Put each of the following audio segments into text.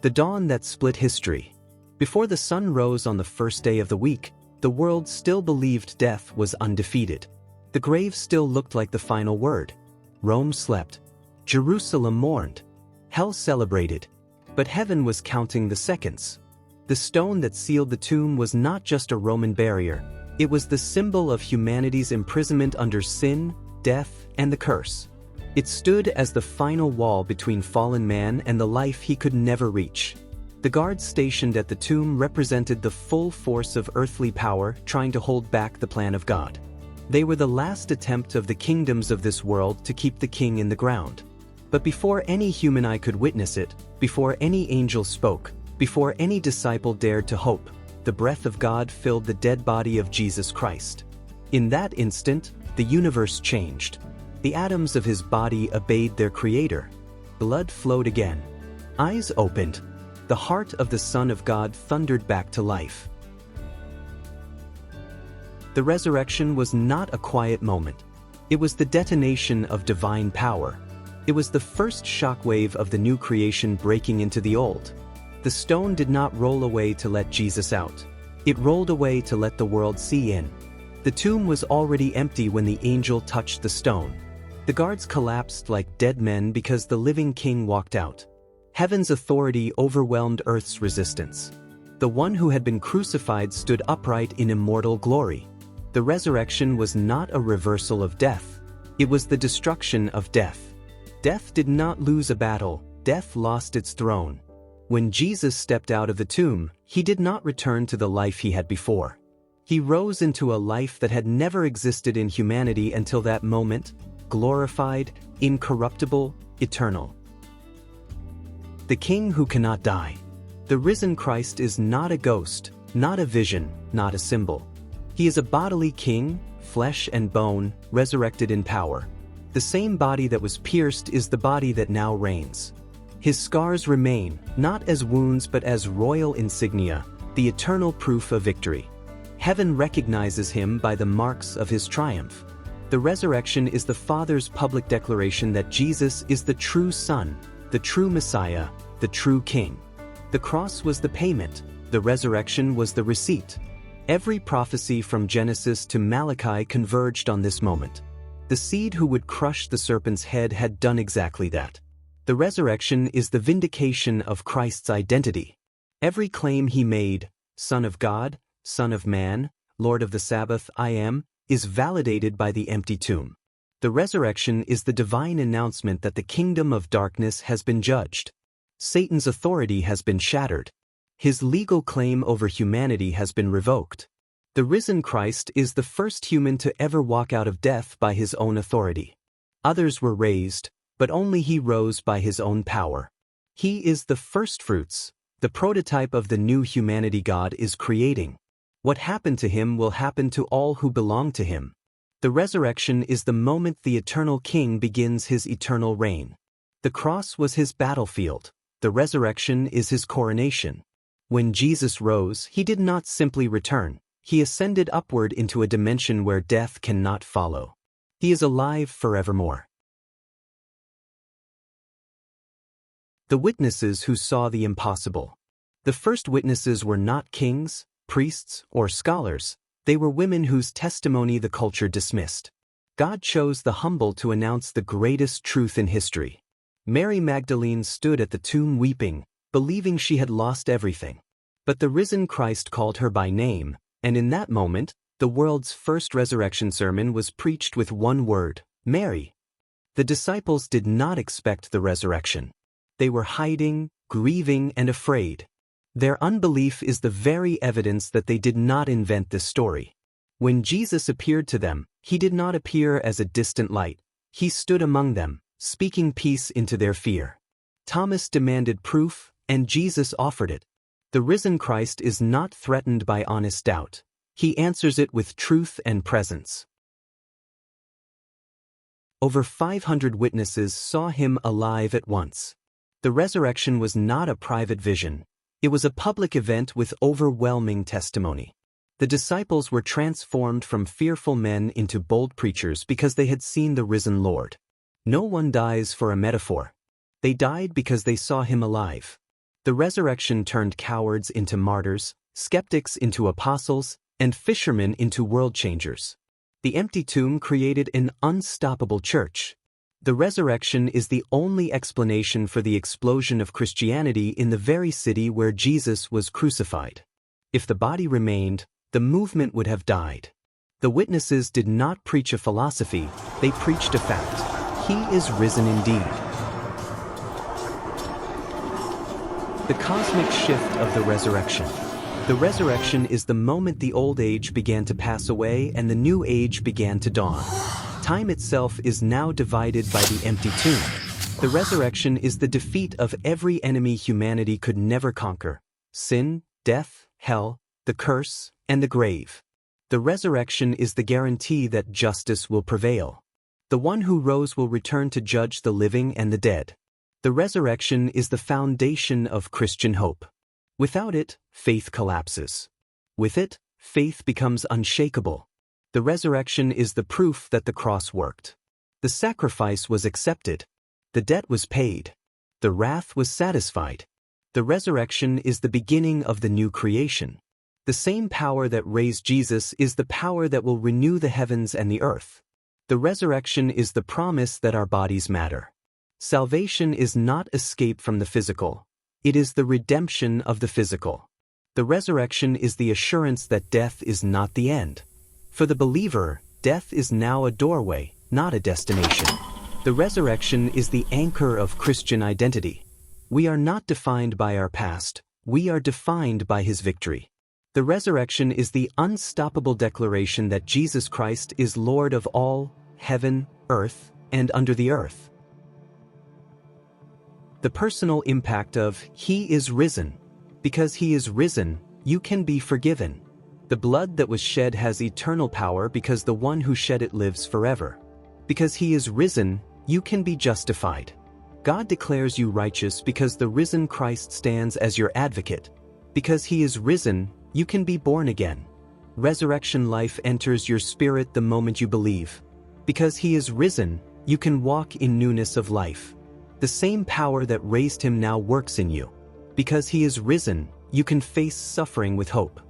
The dawn that split history. Before the sun rose on the first day of the week, the world still believed death was undefeated. The grave still looked like the final word. Rome slept. Jerusalem mourned. Hell celebrated. But heaven was counting the seconds. The stone that sealed the tomb was not just a Roman barrier. It was the symbol of humanity's imprisonment under sin, death, and the curse. It stood as the final wall between fallen man and the life he could never reach. The guards stationed at the tomb represented the full force of earthly power trying to hold back the plan of God. They were the last attempt of the kingdoms of this world to keep the king in the ground. But before any human eye could witness it, before any angel spoke, before any disciple dared to hope, the breath of God filled the dead body of Jesus Christ. In that instant, the universe changed. The atoms of his body obeyed their creator. Blood flowed again. Eyes opened. The heart of the Son of God thundered back to life. The resurrection was not a quiet moment. It was the detonation of divine power. It was the first shockwave of the new creation breaking into the old. The stone did not roll away to let Jesus out. It rolled away to let the world see in. The tomb was already empty when the angel touched the stone. The guards collapsed like dead men because the living king walked out. Heaven's authority overwhelmed earth's resistance. The one who had been crucified stood upright in immortal glory. The resurrection was not a reversal of death. It was the destruction of death. Death did not lose a battle. Death lost its throne. When Jesus stepped out of the tomb, he did not return to the life he had before. He rose into a life that had never existed in humanity until that moment, glorified, incorruptible, eternal. The King who cannot die. The risen Christ is not a ghost, not a vision, not a symbol. He is a bodily king, flesh and bone, resurrected in power. The same body that was pierced is the body that now reigns. His scars remain, not as wounds but as royal insignia, the eternal proof of victory. Heaven recognizes him by the marks of his triumph. The resurrection is the Father's public declaration that Jesus is the true Son, the true Messiah, the true King. The cross was the payment, the resurrection was the receipt. Every prophecy from Genesis to Malachi converged on this moment. The seed who would crush the serpent's head had done exactly that. The resurrection is the vindication of Christ's identity. Every claim he made, Son of God, Son of Man, Lord of the Sabbath, I am, is validated by the empty tomb. The resurrection is the divine announcement that the kingdom of darkness has been judged. Satan's authority has been shattered. His legal claim over humanity has been revoked. The risen Christ is the first human to ever walk out of death by his own authority. Others were raised, but only he rose by his own power. He is the firstfruits, the prototype of the new humanity God is creating. What happened to him will happen to all who belong to him. The resurrection is the moment the eternal King begins his eternal reign. The cross was his battlefield. The resurrection is his coronation. When Jesus rose, he did not simply return. He ascended upward into a dimension where death cannot follow. He is alive forevermore. The witnesses who saw the impossible. The first witnesses were not kings, priests, or scholars. They were women whose testimony the culture dismissed. God chose the humble to announce the greatest truth in history. Mary Magdalene stood at the tomb weeping, believing she had lost everything. But the risen Christ called her by name, and in that moment, the world's first resurrection sermon was preached with one word, Mary. The disciples did not expect the resurrection. They were hiding, grieving, and afraid. Their unbelief is the very evidence that they did not invent this story. When Jesus appeared to them, he did not appear as a distant light. He stood among them, speaking peace into their fear. Thomas demanded proof, and Jesus offered it. The risen Christ is not threatened by honest doubt. He answers it with truth and presence. Over 500 witnesses saw him alive at once. The resurrection was not a private vision. It was a public event with overwhelming testimony. The disciples were transformed from fearful men into bold preachers because they had seen the risen Lord. No one dies for a metaphor. They died because they saw him alive. The resurrection turned cowards into martyrs, skeptics into apostles, and fishermen into world changers. The empty tomb created an unstoppable church. The resurrection is the only explanation for the explosion of Christianity in the very city where Jesus was crucified. If the body remained, the movement would have died. The witnesses did not preach a philosophy, they preached a fact. He is risen indeed. The cosmic shift of the resurrection. The resurrection is the moment the old age began to pass away and the new age began to dawn. Time itself is now divided by the empty tomb. The resurrection is the defeat of every enemy humanity could never conquer: sin, death, hell, the curse, and the grave. The resurrection is the guarantee that justice will prevail. The one who rose will return to judge the living and the dead. The resurrection is the foundation of Christian hope. Without it, faith collapses. With it, faith becomes unshakable. The resurrection is the proof that the cross worked. The sacrifice was accepted. The debt was paid. The wrath was satisfied. The resurrection is the beginning of the new creation. The same power that raised Jesus is the power that will renew the heavens and the earth. The resurrection is the promise that our bodies matter. Salvation is not escape from the physical. It is the redemption of the physical. The resurrection is the assurance that death is not the end. For the believer, death is now a doorway, not a destination. The resurrection is the anchor of Christian identity. We are not defined by our past, we are defined by his victory. The resurrection is the unstoppable declaration that Jesus Christ is Lord of all, heaven, earth, and under the earth. The personal impact of "He is risen." Because he is risen, you can be forgiven. The blood that was shed has eternal power because the one who shed it lives forever. Because he is risen, you can be justified. God declares you righteous because the risen Christ stands as your advocate. Because he is risen, you can be born again. Resurrection life enters your spirit the moment you believe. Because he is risen, you can walk in newness of life. The same power that raised him now works in you. Because he is risen, you can face suffering with hope.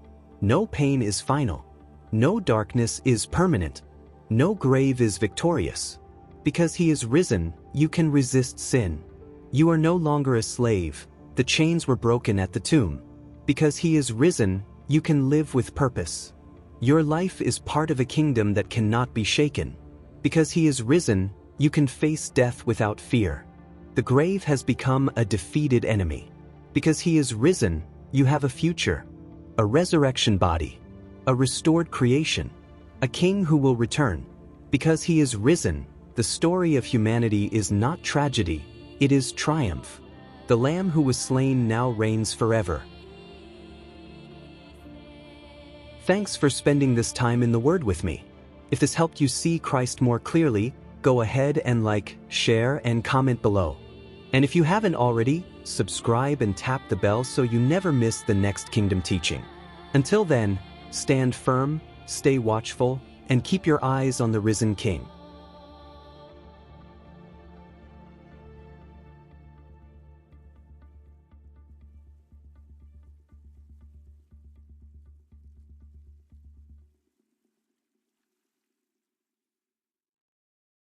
No pain is final. No darkness is permanent. No grave is victorious. Because he is risen, you can resist sin. You are no longer a slave. The chains were broken at the tomb. Because he is risen, you can live with purpose. Your life is part of a kingdom that cannot be shaken. Because he is risen, you can face death without fear. The grave has become a defeated enemy. Because he is risen, you have a future. A resurrection body. A restored creation. A king who will return. Because he is risen, the story of humanity is not tragedy, it is triumph. The Lamb who was slain now reigns forever. Thanks for spending this time in the Word with me. If this helped you see Christ more clearly, go ahead and like, share, and comment below. And if you haven't already, subscribe and tap the bell so you never miss the next kingdom teaching. Until then, stand firm, stay watchful, and keep your eyes on the risen King.